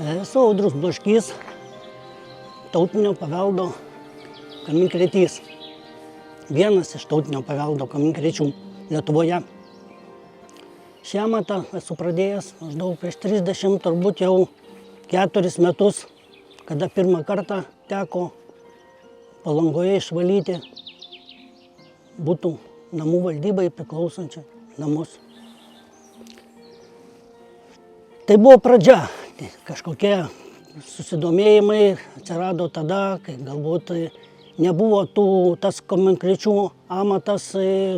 Esu Audrius Blaškys, tautinio paveldo kaminkretys. Vienas iš tautinio paveldo kaminkrečių Lietuvoje. Šią amatą esu pradėjęs maždaug prieš 30, turbūt jau 4 metus, kada pirmą kartą teko Palangoje išvalyti butų namų valdybai priklausančią namus. Tai buvo pradžia. Kažkokie susidomėjimai atsirado tada, kai galbūt nebuvo tas kaminkrečių amatas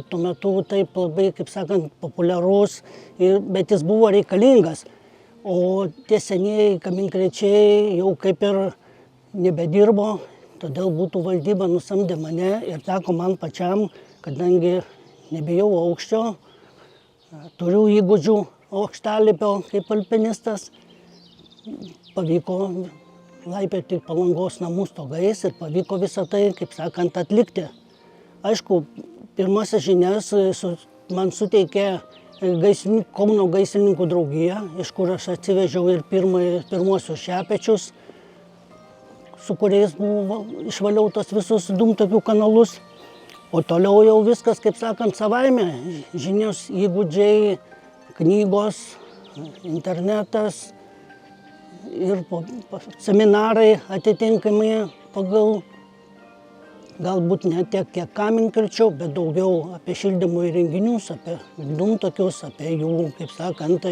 tuo metu taip labai, kaip sakant, populiarus, bet jis buvo reikalingas. O tie senieji kaminkrečiai jau kaip ir nebedirbo, todėl butų valdyba nusamdė mane ir teko man pačiam, kadangi nebijau aukščio, turiu įgūdžių aukštalipio kaip alpinistas, pavyko laipioti Palangos namų stogais ir pavyko visą tai, kaip sakant, atlikti. Aišku, pirmasis žinias man suteikė Kauno gaisrininkų draugija, iš kur aš atsivežiau ir pirmuosius šepečius, su kuriais išvaliau tos visus dūmtakių kanalus. O toliau jau viskas, kaip sakant, savaime. Žinios, įgūdžiai, knygos, internetas ir seminarai atitinkamai pagal galbūt ne tiek kiek kaminkrečių, bet daugiau apie šildymo įrenginius, apie dūmtakius, apie jų, kaip sakant,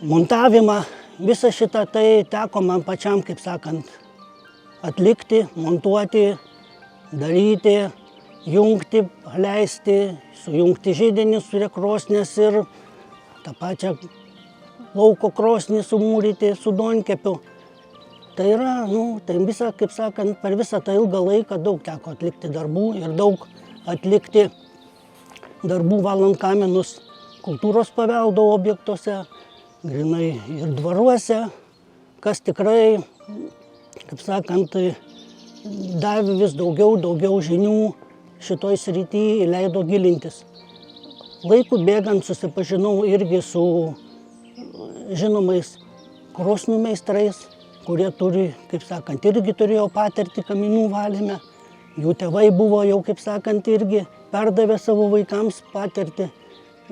montavimą. Visą šitą tai teko man pačiam, kaip sakant, atlikti, montuoti, daryti, jungti, leisti, sujungti židinį su krosnies ir tą pačią lauko krosnį sumūryti su duonkepiu. Tai yra, tai visą, kaip sakant, per visą tą ilgą laiką daug teko atlikti darbų ir daug atlikti darbų valant kaminus kultūros paveldo objektuose, grynai ir dvaruose, kas tikrai, kaip sakant, davė vis daugiau žinių šitoj srity, leido gilintis. Laiku bėgant susipažinau irgi su žinomais krosnių meistrais, kurie turi, kaip sakant, irgi turėjo patirtį kaminų valyme. Jų tėvai buvo jau, kaip sakant, irgi perdavė savo vaikams patirtį.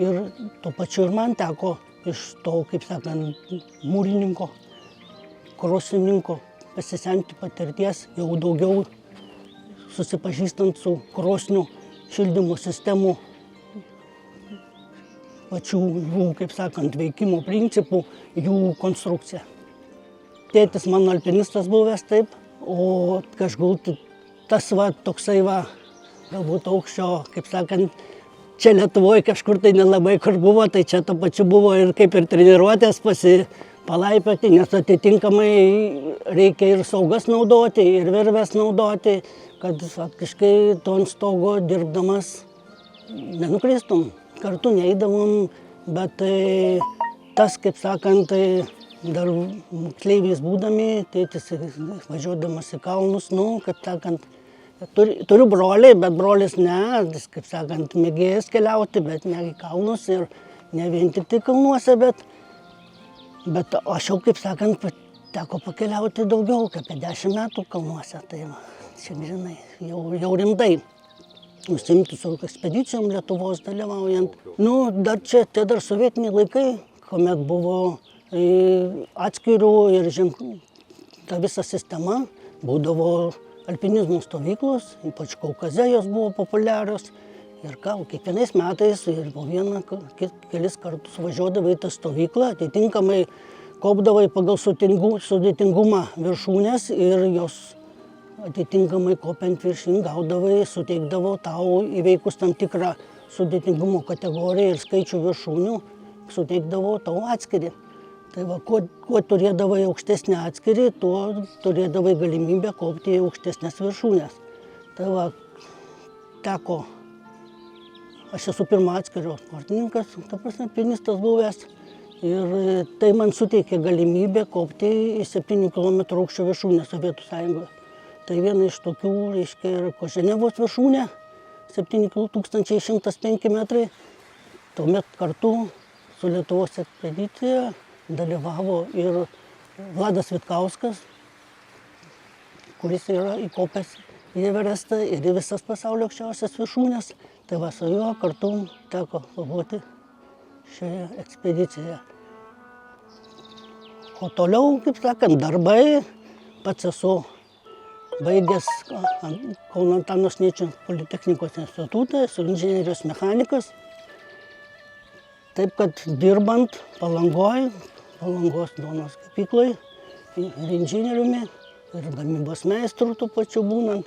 Ir tuo pačiu ir man teko iš to, kaip sakant, mūrininko, krosnininko pasisemti patirties, jau daugiau susipažįstant su krosnių šildymo sistemų pačių jų, kaip sakant, veikimo principų, jų konstrukcija. Tėtis mano alpinistas buvęs taip, o kažbūt tas toksai galbūt aukščio, kaip sakant, čia Lietuvoje kažkur tai nelabai kur buvo, tai čia to pačiu buvo ir kaip ir treniruotės palaipioti, nes atitinkamai reikia ir saugas naudoti, ir virves naudoti, kad faktiškai to ant stogo dirbdamas nenukristum. Kartu neeidavom, bet tas, kaip sakant, dar moksleiviais būdami, tėtis važiuodamas į kalnus, kaip sakant, turiu brolį, bet brolis ne, kaip sakant, mėgėjas keliauti, bet ne į kalnus ir ne vien tik tai kalnuose, bet aš jau, kaip sakant, teko pakeliauti daugiau, kaip apie 10 metų kalnuose, tai čia žinai, jau rimtai. Užsiimti su ekspedicijom Lietuvos dalyvaujant. Dar čia, dar sovietiniai laikai, kuomet buvo atskirų ir ta visa sistema, būdavo alpinizmo stovyklos, ypač Kaukaze jos buvo populiarios. Ir kiekvienais metais ir po vieną, kelis kartus važiuodavai į tą stovyklą, atitinkamai kopdavai pagal sudėtingumą viršūnės ir jos atitinkamai kopiant viršin gaudavai, suteikdavo tau įveikus tam tikrą sudėtingumo kategoriją ir skaičių viršūnių, suteikdavo tau atskirį. Tai kuo turėdavai aukštesnį atskirį, tuo turėdavai galimybę kopti į aukštesnės viršūnės. Tai teko, aš esu pirmo atskirio sportininkas, ta prasme, alpinistas buvęs, ir tai man suteikė galimybę kopti į 7 km aukščio viršūnę Sovietų Sąjungoje. Tai viena iš tokių, reiškia, ir Koženevos viršūnė, 7105 metrai. Tuomet kartu su Lietuvos ekspedicija dalyvavo ir Vladas Vitkauskas, kuris yra įkopęs į Everestą ir į visas pasaulio aukščiausias viršūnes. Tai va, su juo kartu teko pabūti šioje ekspedicijoje. O toliau, kaip sakant, darbai. Pats esu baigęs Kauno Antano Sniečio Politechnikos institutą, esu inžinerijos mechanikas. Taip, kad dirbant Palangoj, Palangos duonos kepykloj, ir inžinieriumi, ir gamybos meistru tuo pačiu būnant,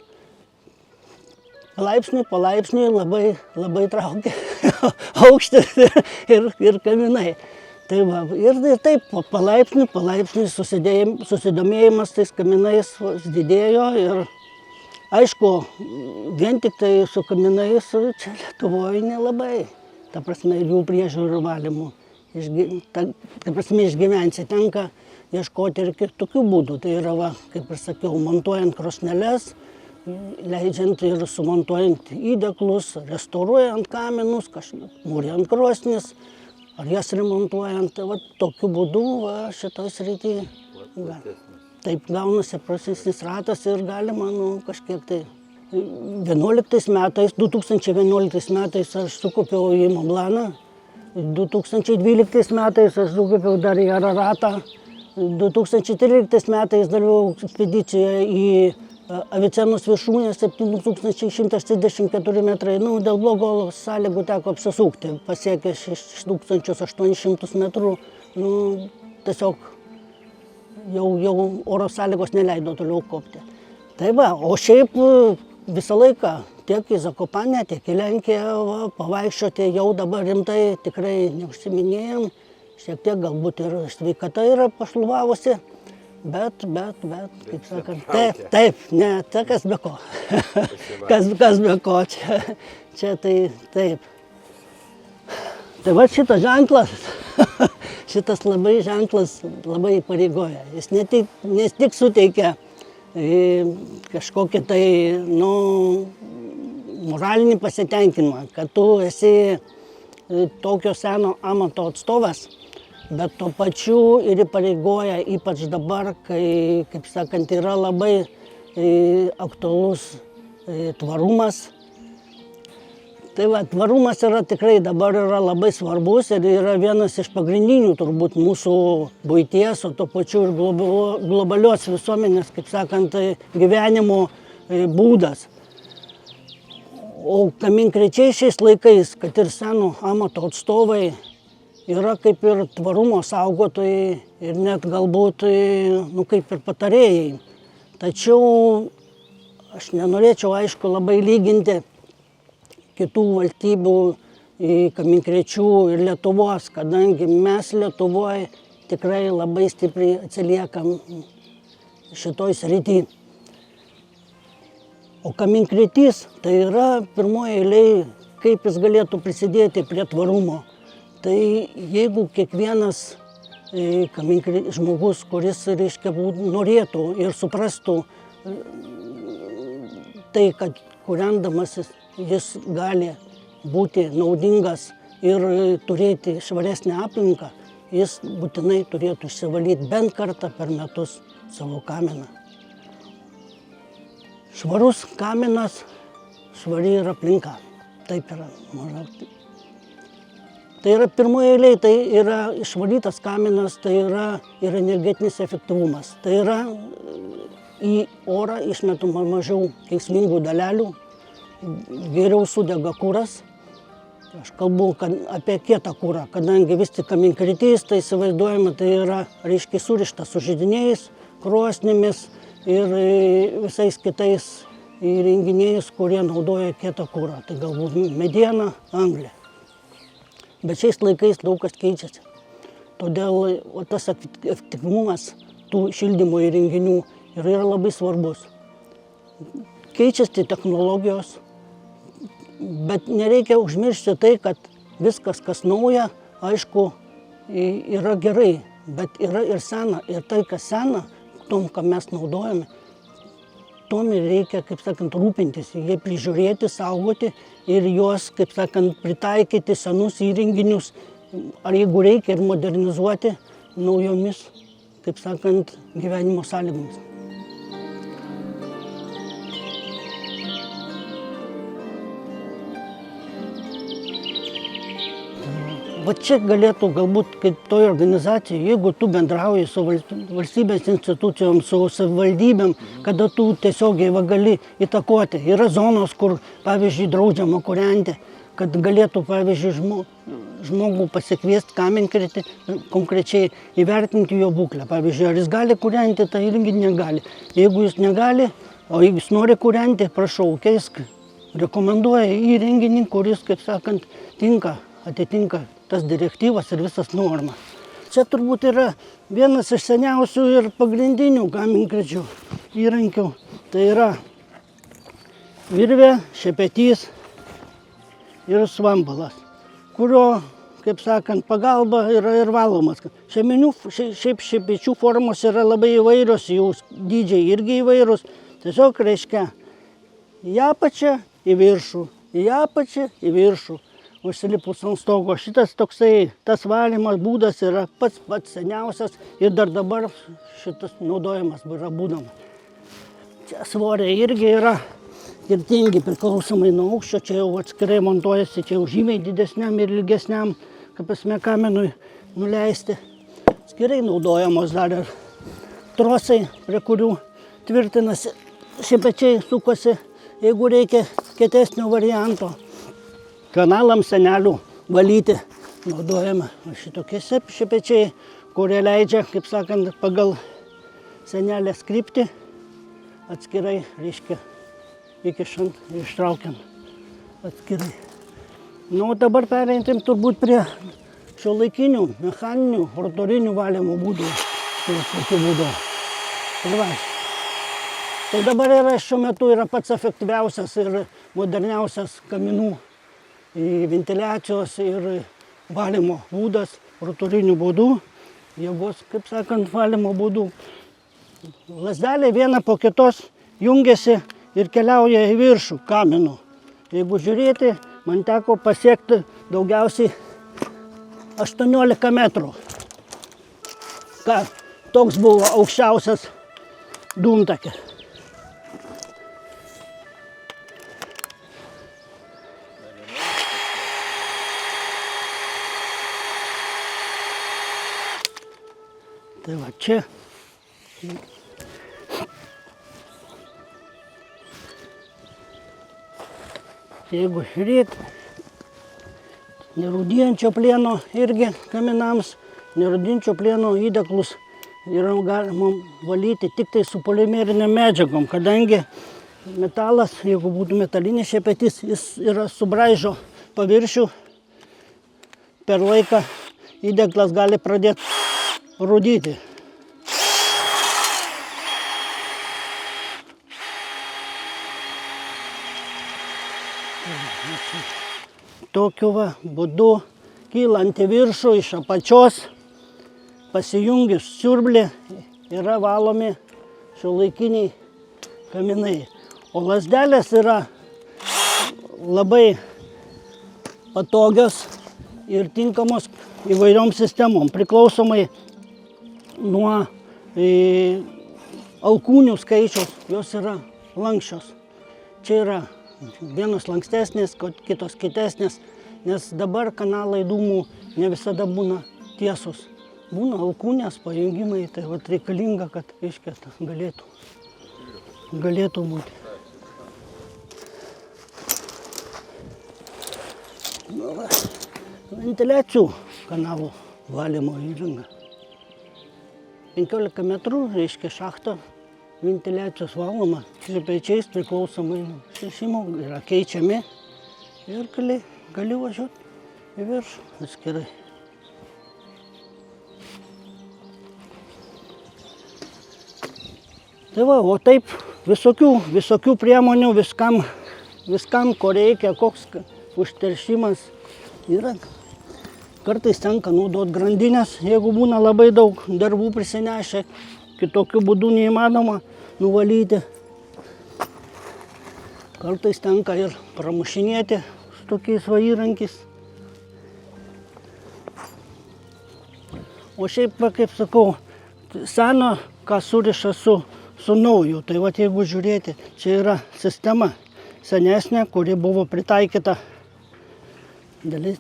palaipsniui labai traukė aukštis ir kaminai. Tai va, ir taip, palaipsniui susidomėjimas tais kaminais didėjo ir aišku, vien tik tai su kaminais čia Lietuvoje nelabai. Ta prasme, ir jų priežiūrų ir valymų. Ta prasme, išgyventi tenka ieškoti ir kitokių būdų. Tai yra, va, kaip ir sakiau, montuojant krosneles, leidžiant ir sumontuojant įdėklus, restauruojant kaminus, mūrijant krosnis, ar jas remontuojant. Tai, va, tokiu būdu šitoj srity taip gaunasi profesinis ratas ir galima kažkiek tai. 2011 metais aš sukaupiau į Monblaną, 2012 metais aš sukaupiau dar į Araratą, 2013 metais dalyvau ekspedicijoje į Avicennos viršūnę 7134 metrai. Dėl blogo sąlygų teko apsisukti, pasiekė 6800 metrų, tiesiog jau oro sąlygos neleido toliau kopti. Tai va, o šiaip visą laiką tiek į Zakopanę, tiek į Lenkiją pavaikščioti jau dabar rimtai tikrai neužsiminėjom. Šiek tiek galbūt ir sveikata yra pašluvavusi, bet, kaip sakant, taip, ne, tai kas be ko. Kas be ko, čia tai taip. Tai va šitas ženklas, šitas ženklas labai įpareigoja. Jis ne tik suteikia kažkokį tai, moralinį pasitenkinimą, kad tu esi tokio seno amato atstovas, bet tuo pačiu ir įpareigoja, ypač dabar, kai, kaip sakant, yra labai aktualus tvarumas. Tai va, tvarumas tikrai dabar yra labai svarbus ir yra vienas iš pagrindinių turbūt mūsų buities, o tuo pačiu ir globalios visuomenės, kaip sakant, gyvenimo būdas. O kaminkrečiai šiais laikais, kad ir seno amato atstovai, yra kaip ir tvarumo saugotojai ir net galbūt, kaip ir patarėjai. Tačiau aš nenorėčiau, aišku, labai lyginti kitų valstybių kaminkrečių ir Lietuvos, kadangi mes Lietuvoje tikrai labai stipriai atsiliekam šitoj srity. O kaminkretys tai yra pirmoje eilėje, kaip jis galėtų prisidėti prie tvarumo. Tai jeigu kiekvienas žmogus, kuris, reiškia, norėtų ir suprastų tai, kad kūrendamasis jis gali būti naudingas ir turėti švaresnę aplinką, jis būtinai turėtų išsivalyti bent kartą per metus savo kaminą. Švarus kaminas, švari ir aplinka. Taip yra. Tai yra pirmoje eilėje, tai yra išvalytas kaminas, tai yra ir energetinis efektyvumas. Tai yra į orą išmetama mažiau kenksmingų dalelių, geriau sudega kuras. Aš kalbu apie kietą kurą, kadangi vis tik kaminkretys, tai įsivaizduojama, tai yra, reiškia, surištas su židiniais, krosnimis ir visais kitais įrenginiais, kurie naudoja kietą kurą. Tai galbūt mediena, anglė. Bet šiais laikais daug kas keičiasi. Todėl tas efektyvumas tų šildymo įrenginių yra labai svarbus. Keičiasi technologijos, bet nereikia užmiršti tai, kad viskas, kas nauja, aišku, yra gerai, bet yra ir sena. Ir tai, kas sena, tom, ką mes naudojame, tom ir reikia, kaip sakant, rūpintis, jie prižiūrėti, saugoti ir juos, kaip sakant, pritaikyti senus įrenginius, ar jeigu reikia ir modernizuoti naujomis kaip sakant, gyvenimo sąlygomis. Va čia galėtų galbūt kaip toj organizacijai, jeigu tu bendrauji su valstybės institucijom, su savivaldybėm, kada tu tiesiogiai gali įtakoti. Yra zonos, kur, pavyzdžiui, draudžiama kūrenti, kad galėtų, pavyzdžiui, žmogų pasikviesti kamenkritį, konkrečiai įvertinti jo būklę. Pavyzdžiui, ar jis gali kūrenti, tai irgi negali. Jeigu jis negali, o jeigu jis nori kūrenti, prašau, keisk. Rekomenduoja įrenginį, kuris, kaip sakant, atitinka tas direktyvas ir visas normas. Čia turbūt yra vienas iš seniausių ir pagrindinių kamenkričių įrankių. Tai yra virvė, šepetys ir svambalas, kurio, kaip sakant, pagalba yra ir valomas. Šiaip šepečių formos yra labai įvairios, jų dydžiai irgi įvairūs. Tiesiog reiškia į apačią, į viršų, į apačią, į viršų. Užsilipus ant stogo. Šitas toksai, tas valymas būdas yra pats seniausias ir dar dabar šitas naudojimas yra būdama. Čia svoriai irgi yra skirtingi priklausomai nuo aukščio, čia jau atskirai montuojasi, čia jau žymiai didesniam ir ilgesniam, kaip prasme, kamenui nuleisti. Atskirai naudojamos dar ir trosai, prie kurių tvirtinasi šepečiai, sukosi, jeigu reikia kietesnio varianto. Kanalams senelių valyti naudojame šitokie šepečiai, kurie leidžia, kaip sakant, pagal senelės kryptį atskirai, reiškia, įkišant ir ištraukiant atskirai. Nu, dabar pereintim turbūt prie šiuolaikinių, mechaninių, rotorinių valymo būdų. Tai dabar šiuo metu yra pats efektyviausias ir moderniausias kaminų ventiliacijos ir valymo būdas, rotorinių būdų, jėgos, kaip sakant, valymo būdų. Lazdelė viena po kitos jungiasi ir keliauja į viršų kaminų. Jeigu žiūrėti, man teko pasiekti daugiausiai 18 metrų. Toks buvo aukščiausias dūmtakis. Tai va čia. Jeigu žiūrėti, nerūdijančio plieno irgi kaminams, nerūdijančio plieno įdeklus yra galima valyti tik tai su polimeriniam medžiagom, kadangi metalas, jeigu būtų metalinis šepetys, jis yra subraižo paviršių, per laiką įdeglas gali pradėti rūdyti. Tokiu būdu kylant į viršų iš apačios, pasijungius siurblį, yra valomi šiuolaikiniai kaminai. O lazdelės yra labai patogios ir tinkamos įvairiom sistemom, priklausomai nuo alkūnių skaičiaus, jos yra lankščios. Čia yra vienos lankstesnės, kitos kietesnės, nes dabar kanalai dūmų ne visada būna tiesus. Būna alkūnės pajungimai, tai reikalinga, kad iškėtas galėtų būti. Ventiliacijų kanalų valymo įranga. 15 metrų, reiškia šachta, ventiliacijos valoma, šepečiais priklausomai nuo šešimo yra keičiami ir gali važiuoti į viršų atskirai. Tai va, o taip visokių priemonių, viskam, ko reikia, koks užteršimas yra. Kartais tenka naudoti grandinės, jeigu būna labai daug darbų prisinešę, kitokiu būdu neįmanoma nuvalyti. Kartais tenka ir pramušinėti su tokiais įrankiais. O šiaip, kaip sakau, seno, ką suriša su nauju. Tai vat jeigu žiūrėti, čia yra sistema senesnė, kuri buvo pritaikyta dalis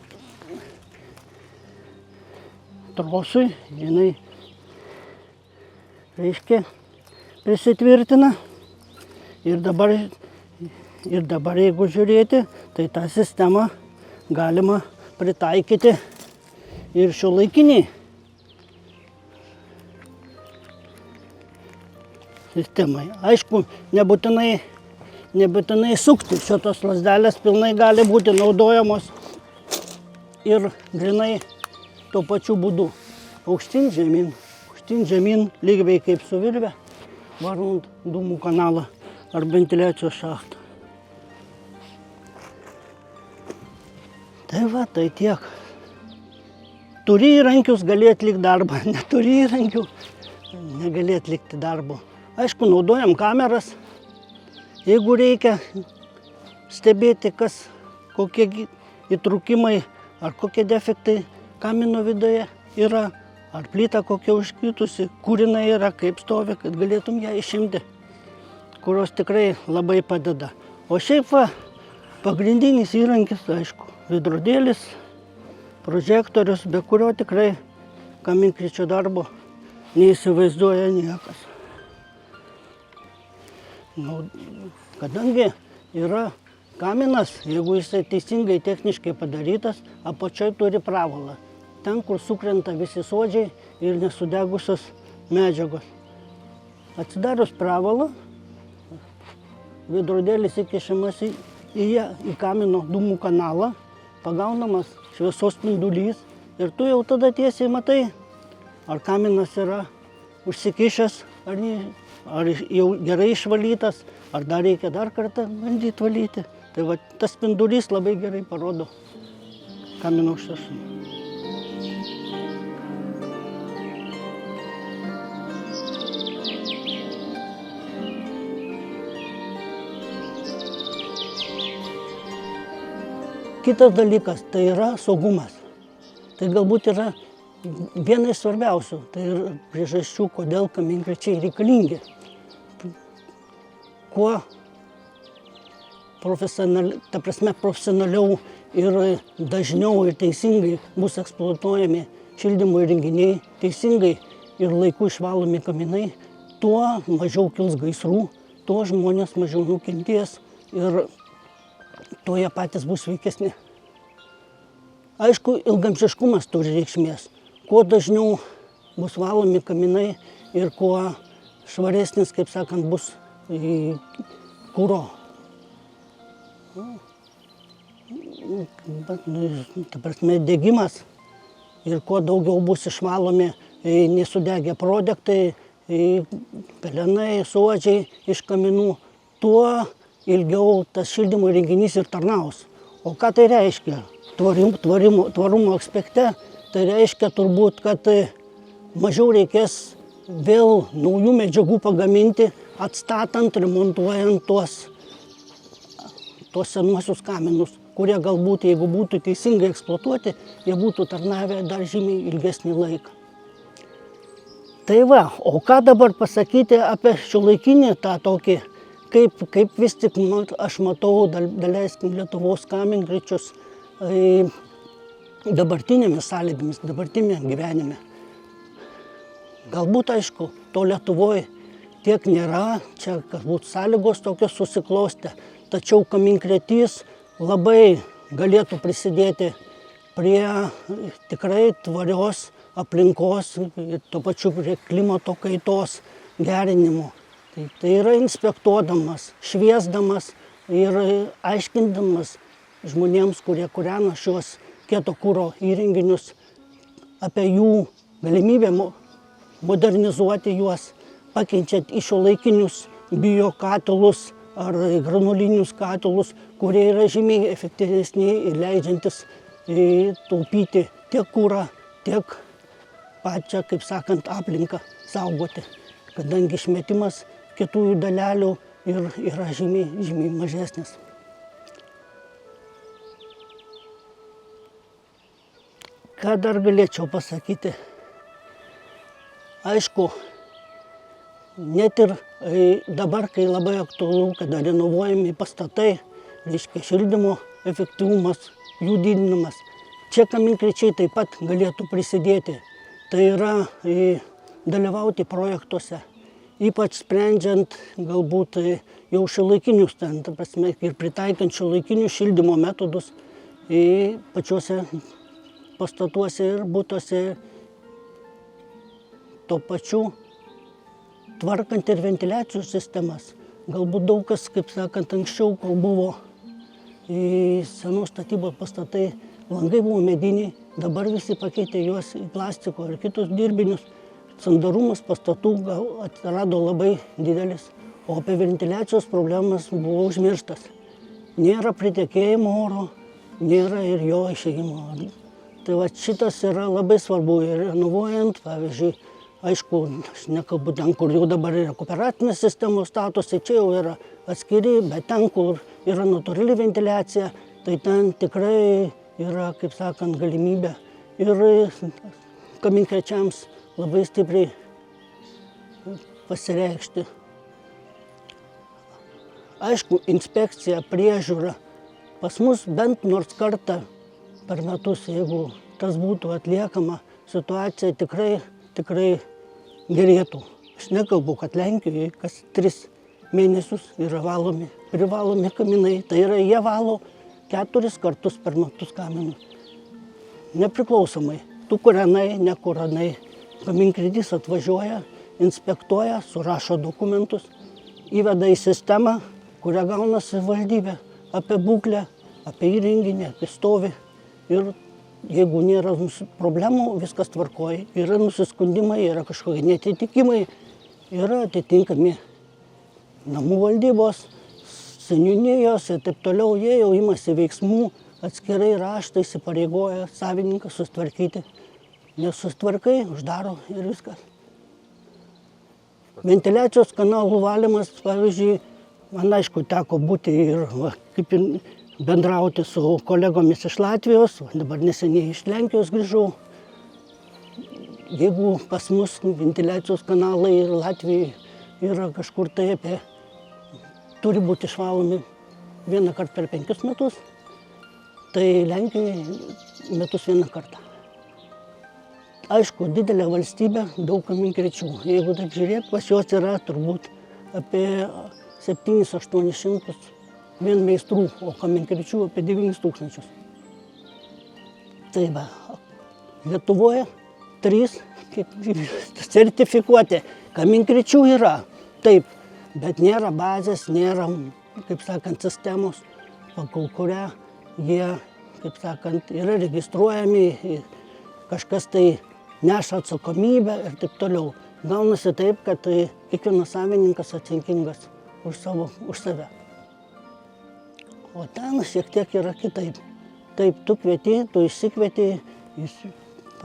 trosui, jinai, reiškia, prisitvirtina. Ir dabar jeigu žiūrėti, tai tą sistemą galima pritaikyti ir šiuolaikiniai sistemai. Aišku, nebūtinai sukti. Šitos lazdelės pilnai gali būti naudojamos ir grinai tuo pačiu būdu. Aukštyn žemyn, lygiai kaip su virve, varant dūmų kanalą ar ventiliacijos šachtą. Tai va, tai tiek. Turi įrankius, gali atlikti darbą. Neturi įrankių, negali atlikti darbo. Aišku, naudojam kameras. Jeigu reikia stebėti, kokie įtrūkimai ar kokie defektai kamino viduje yra, ar plyta kokia užkritusi, kur jinai yra, kaip stovi, kad galėtum ją išimti, kurios tikrai labai padeda. O šiaip va, pagrindinis įrankis, aišku, veidrodėlis, prožektorius, be kurio tikrai kaminkryčio darbo neįsivaizduoja niekas. Kadangi yra kaminas, jeigu jisai teisingai techniškai padarytas, apačioj turi pravalą. Ten, kur sukrenta visi suodžiai ir nesudegusios medžiagos. Atsidarius pravalą, veidrodėlis įkišamas į kamino dūmų kanalą, pagaunamas šviesos spindulys ir tu jau tada tiesiai matai, ar kaminas yra užsikišęs, ar jau gerai išvalytas, ar dar reikia dar kartą bandyti valyti. Tai va, tas spindulys labai gerai parodo kamino užterštumą. Kitas dalykas, tai yra saugumas. Tai galbūt yra viena iš svarbiausių, tai yra priežasčių, kodėl kaminkryčiai reikalingi. Kuo profesionaliau ir dažniau ir teisingai bus eksploatuojami šildymo įrenginiai, teisingai ir laiku išvalomi kaminai, tuo mažiau kils gaisrų, tuo žmonės mažiau nukentės ir tuo jie patys bus sveikesni. Aišku, ilgamžiškumas turi reikšmės. Kuo dažniau bus valomi kaminai ir kuo švaresnis, kaip sakant, bus kuro. Ta prasme, degimas ir kuo daugiau bus išvalomi nesudegę produktai, pelenai, suodžiai iš kaminų, tuo ilgiau tas šildymo įrenginys ir tarnaus. O ką tai reiškia? Tvarumo aspekte tai reiškia turbūt, kad mažiau reikės vėl naujų medžiagų pagaminti, atstatant, remontuojant tuos senuosius kaminus, kurie galbūt, jeigu būtų teisingai eksploatuoti, jie būtų tarnavę dar žymiai ilgesnį laiką. Tai va, o ką dabar pasakyti apie šiuolaikinį tą tokį, kaip vis tik aš matau, daleiskim, Lietuvos kaminkryčius dabartinėmis sąlygomis, dabartiniame gyvenime. Galbūt, aišku, to Lietuvoje tiek nėra, čia galbūt sąlygos tokios susiklostė, tačiau kaminkretys labai galėtų prisidėti prie tikrai tvarios aplinkos ir tuo pačiu prie klimato kaitos gerinimo. Tai yra inspektuodamas, šviesdamas ir aiškindamas žmonėms, kurie kūrena šios kieto kuro įrenginius, apie jų galimybę modernizuoti juos, pakeičiant į šiuolaikinius biokatilus ar granulinius katilus, kurie yra žymiai efektyvesni ir leidžiantis taupyti tiek kurą, tiek pačią, kaip sakant, aplinką saugoti, kadangi išmetimas kietųjų dalelių yra žymiai mažesnis. Ką dar galėčiau pasakyti? Aišku, net ir dabar, kai labai aktualu, kada renovuojami pastatai, reiškia šildymo efektyvumas, jų didinimas, čia kaminkrečiai taip pat galėtų prisidėti. Tai yra dalyvauti projektuose, ypač sprendžiant galbūt jau šiuolaikinius, ta prasme, ir pritaikant šiuolaikinius šildymo metodus pačiuose pastatuose ir butuose. Tuo pačiu tvarkant ir ventiliacijos sistemas. Galbūt daug kas, kaip sakant, anksčiau, kol buvo senos statybos pastatai, langai buvo mediniai, dabar visi pakeitė juos į plastiko ir kitus dirbinius. Sandarumas pastatų atsirado labai didelis, o apie ventiliacijos problemas buvo užmirštas. Nėra pritekėjimo oro, nėra ir jo išėjimo. Tai va šitas yra labai svarbu ir renovuojant, pavyzdžiui, aišku, aš nekalbu ten, kur jau dabar yra kooperatinės sistemos statosi, čia jau yra atskiri, bet ten, kur yra natūrali ventiliacija, tai ten tikrai yra, kaip sakant, galimybė ir kaminkrečiams labai stipriai pasireikšti. Aišku, inspekcija, priežiūra, pas mus bent nors kartą per metus, jeigu tas būtų atliekama, situacija tikrai gerėtų. Aš nekalbu, kad Lenkijoje kas 3 mėnesius yra privalomi kaminai. Tai yra, jie valo 4 kartus per metus kaminus. Nepriklausomai, tu kurenai, nekurenai. Kaminkretys atvažiuoja, inspektuoja, surašo dokumentus, įveda į sistemą, kurią gauna savivaldybė apie būklę, apie įrenginį, apie stovį. Ir jeigu nėra problemų, viskas tvarkoja. Yra nusiskundimai, yra kažkokie neatitikimai, yra atitinkami namų valdybos, seniūnijos ir taip toliau. Jie jau imasi veiksmų, atskirai raštą įsipareigoja savininką sustvarkyti. Nesusitvarkai, uždaro ir viskas. Ventiliacijos kanalų valymas, pavyzdžiui, man aišku teko būti ir kaip ir bendrauti su kolegomis iš Latvijos, dabar neseniai iš Lenkijos grįžau. Jeigu pas mus ventiliacijos kanalai ir Latvijoje yra kažkur tai turi būti išvalomi 1 kartą per 5 metus, tai Lenkijoje metus 1 kartą. Aišku, didelė valstybė, daug kaminkrečių. Jeigu taip žiūrėt, pas juos yra turbūt apie 700–800 vien meistrų, o kaminkrečių apie 9000. Tai va, Lietuvoje 3 sertifikuoti kaminkrečių yra, taip, bet nėra bazės, nėra, kaip sakant, sistemos, pagal kurią jie, kaip sakant, yra registruojami, kažkas tai neša atsakomybę ir taip toliau. Gaunasi taip, kad kiekvienas savininkas atsakingas už save. O ten šiek tiek yra kitaip. Taip, tu kvieti, tu išsikvieti, jis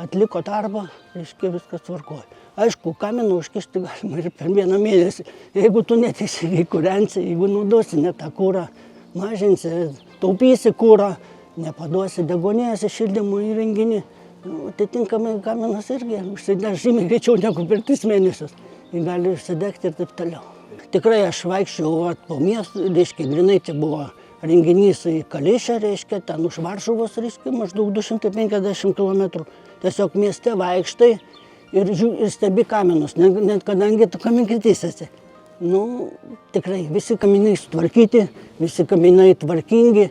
atliko darbą, reiškia viskas tvarkoja. Aišku, kaminą užkišti galima ir per 1 mėnesį. Jeigu tu neteisingai kūrensi, jeigu naudosi ne tą kurą, mažinsi, taupysi kurą, nepaduosi deguonies į šildymo įrenginį, atitinkamai kaminas irgi užsidegs žymiai greičiau negu per 3 mėnesius. Jis gali užsidegti ir taip toliau. Tikrai aš vaikščiau po miestą, reiškia, grinai čia buvo renginys į Kališę, reiškia, ten už Varšuvos, reiškia, maždaug 250 km. Tiesiog mieste vaikštai ir stebi kaminus, net kadangi tu kaminkretys esi. Tikrai, visi kaminai sutvarkyti, visi kaminai tvarkingi.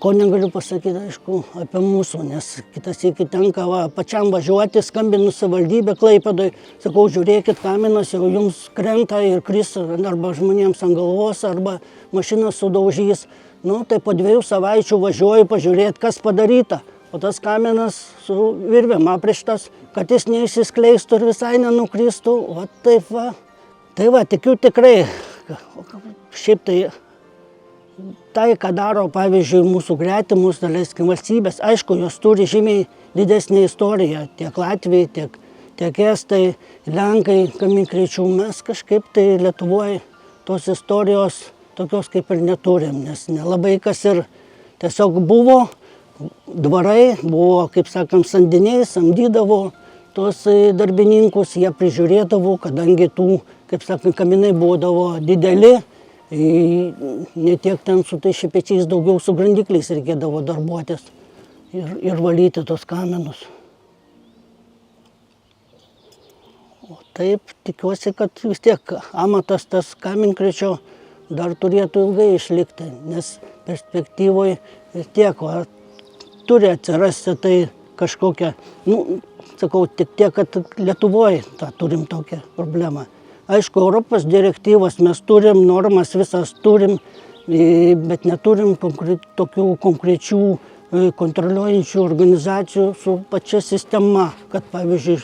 Ko negaliu pasakyti, aišku, apie mūsų, nes kitas iki tenka pačiam važiuoti, skambinu savivaldybę Klaipėdoj, sakau, žiūrėkit, kaminas jau jums krenta ir kris arba žmonėms ant galvos, arba mašina sudaužys. Tai po 2 savaičių važiuoju pažiūrėti, kas padaryta. O tas kaminas su virvėm aprištas, kad jis neišsiskleistų ir visai nenukristų. O taip va. Tai va, tikiu tikrai. Šiaip tai, ką daro, pavyzdžiui, mūsų gretimus, daleiskim, valstybės, aišku, jos turi žymiai didesnį istoriją. Tiek Latvijai, tiek Estai, Lenkai, kaminkrečių. Mes kažkaip tai Lietuvoje tos istorijos tokios kaip ir neturim, nes nelabai kas ir tiesiog buvo dvarai, buvo, kaip sakant, samdiniai, samdydavo, tuos darbininkus, jie prižiūrėdavo, kadangi tų, kaip sakant, kaminai būdavo dideli, ne tiek ten su tais šepečiais, daugiau su grandikliais reikėdavo darbuotis ir valyti tos kaminus. O taip tikiuosi, kad vis tiek amatas tas kaminkryčio dar turėtų ilgai išlikti, nes perspektyvoje vis tiek turi atsirasti tai kažkokia, sakau, tik tiek, kad Lietuvoje turim tokią problemą. Aišku, Europos direktyvas mes turim, normas visas turim, bet neturim tokių konkrečių kontroliuojančių organizacijų su pačia sistema, kad pavyzdžiui,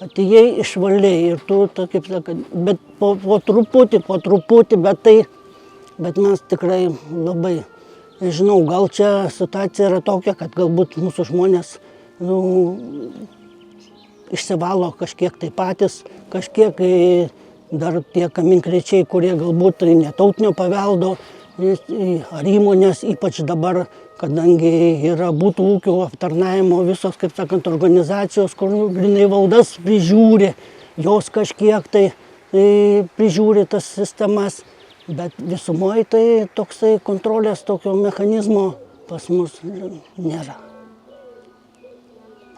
atėjai išvaliai ir tu, kaip sakant, bet po truputį, bet mes tikrai labai, žinau, gal čia situacija yra tokia, kad galbūt mūsų žmonės išsivalo kažkiek tai patys, kažkiek dar tie kaminkryčiai, kurie galbūt netautinio paveldo ar įmonės, ypač dabar, kadangi yra butų ūkių aptarnavimo visos, kaip sakant, organizacijos, kur grynai valdas prižiūri, jos kažkiek tai prižiūri tas sistemas, bet visumoje tai toksai kontrolės tokio mechanizmo pas mus nėra.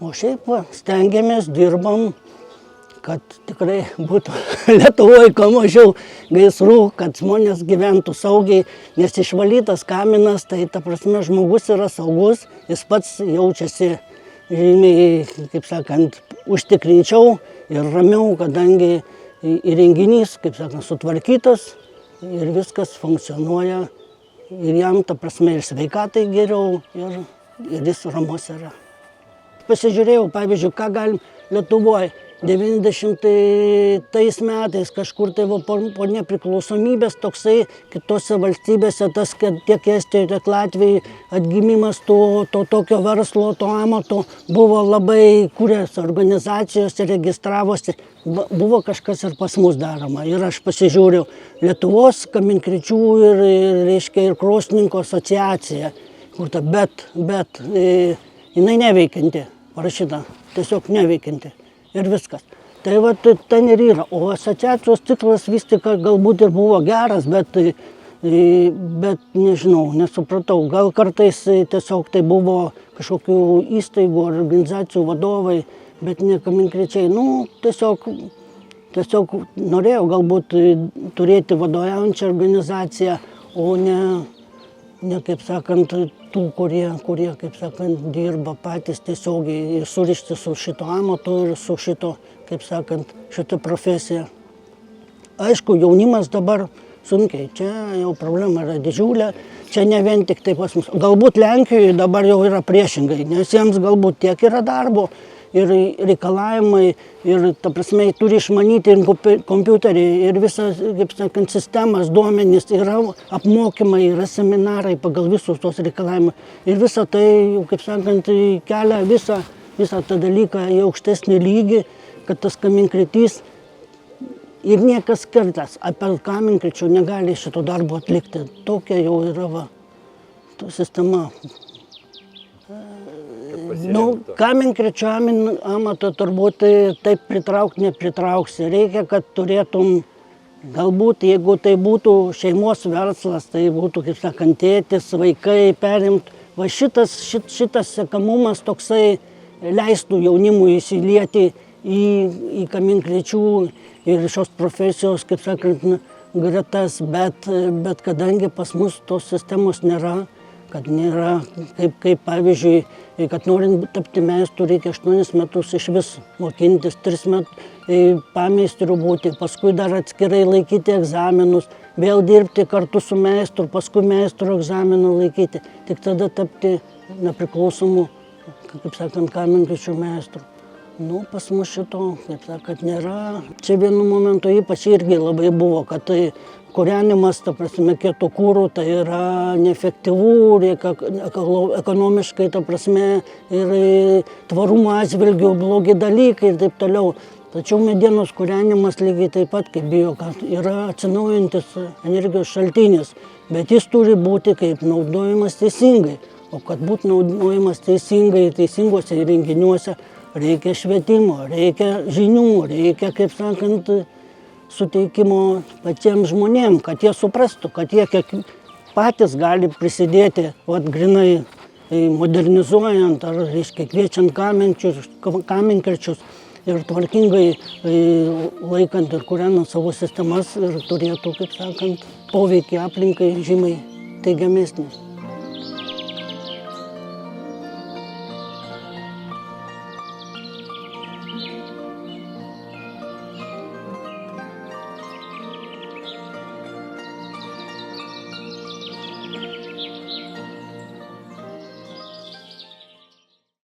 O šiaip stengiamės, dirbam, kad tikrai būtų Lietuvoje kuo mažiau gaisrų, kad žmonės gyventų saugiai, nes išvalytas kaminas, tai ta prasme žmogus yra saugus, jis pats jaučiasi žymiai, kaip sakant, užtikrinčiau ir ramiau, kadangi įrenginys, kaip sakant, sutvarkytas ir viskas funkcionuoja ir jam ta prasme ir sveikatai geriau ir jis ramus yra. Pasižiūrėjau, pavyzdžiui, ką galim Lietuvoje. 90 metais kažkur tai po nepriklausomybės toksai kitose valstybėse, tas tiek Estijoje, tiek Latvijoje atgimimas to tokio verslo, to amato buvo labai, kurias organizacijos registravosi, buvo kažkas ir pas mus daroma. Ir aš pasižiūriu Lietuvos kaminkryčių ir krosnininkų asociacija, bet jinai neveikianti, parašyta, tiesiog neveikianti. Ir viskas. Tai ten ir yra. O asociacijos tikslas vis tik galbūt ir buvo geras, bet nežinau, nesupratau. Gal kartais tiesiog tai buvo kažkokių įstaigų ar organizacijų vadovai, bet ne kaminkryčiai. Tiesiog norėjau galbūt turėti vadovaujančią organizaciją, o ne, kaip sakant, tų, kurie, kaip sakant, dirba patys tiesiogiai ir surišti su šito amatu ir su šito, kaip sakant, šito profesija. Aišku, jaunimas dabar sunkiai, čia jau problema yra didžiulė, čia ne vien tik tai pas mus. Galbūt Lenkijoje dabar jau yra priešingai, nes jiems galbūt tiek yra darbo ir reikalavimai, ir ta prasme turi išmanyti ir kompiuterį, ir visas, kaip sakant, sistemas, duomenys, yra apmokymai, yra seminarai pagal visus tos reikalavimus. Ir visą tai, kaip sakant, kelia visą tą dalyką į aukštesnį lygį, kad tas kaminkrytys ir niekas kitas apie kaminkryčio negali šito darbo atlikti. Tokia jau yra sistema. Kaminkryčio amato turbūt taip pritraukti nepritrauksi. Reikia, kad turėtum, galbūt, jeigu tai būtų šeimos verslas, tai būtų, kaip sakant, tėtis, vaikai perimt. Va šitas sekamumas toksai leistų jaunimui įsilieti į kaminkryčių ir šios profesijos, kaip sakant, gretas, bet kadangi pas mus tos sistemos nėra, kad nėra, kaip pavyzdžiui, kad norint tapti meistru reikia 8 metus iš vis mokintis, 3 metus pameistriu būti, paskui dar atskirai laikyti egzaminus, vėl dirbti kartu su meistru, paskui meistro egzaminų laikyti, tik tada tapti nepriklausomu, kaip sakant, kaminkryčių meistru. Pas mus šito, kaip sakant, nėra. Čia vienu momentu ypač irgi labai buvo, kad tai kūrenimas, ta prasme, kieto kuro, tai yra neefektyvu, ekonomiškai, ta prasme, ir tvarumo atžvilgiu blogi dalykai ir taip toliau. Tačiau medienos kūrenimas lygiai taip pat, kaip kad yra atsinaujantis energijos šaltinis, bet jis turi būti kaip naudojamas teisingai. O kad būtų naudojamas teisingai, teisingose įrenginiuose, reikia švietimo, reikia žinių, reikia, kaip sakant, suteikimo patiems žmonėm, kad jie suprastų, kad jie patys gali prisidėti, grinai modernizuojant ar, reiškia, kviečiant kamenkirčius ir tvarkingai laikant ir kuriant savo sistemas ir turėtų, kaip sakant, poveikį aplinkai žymiai teigiamesnį.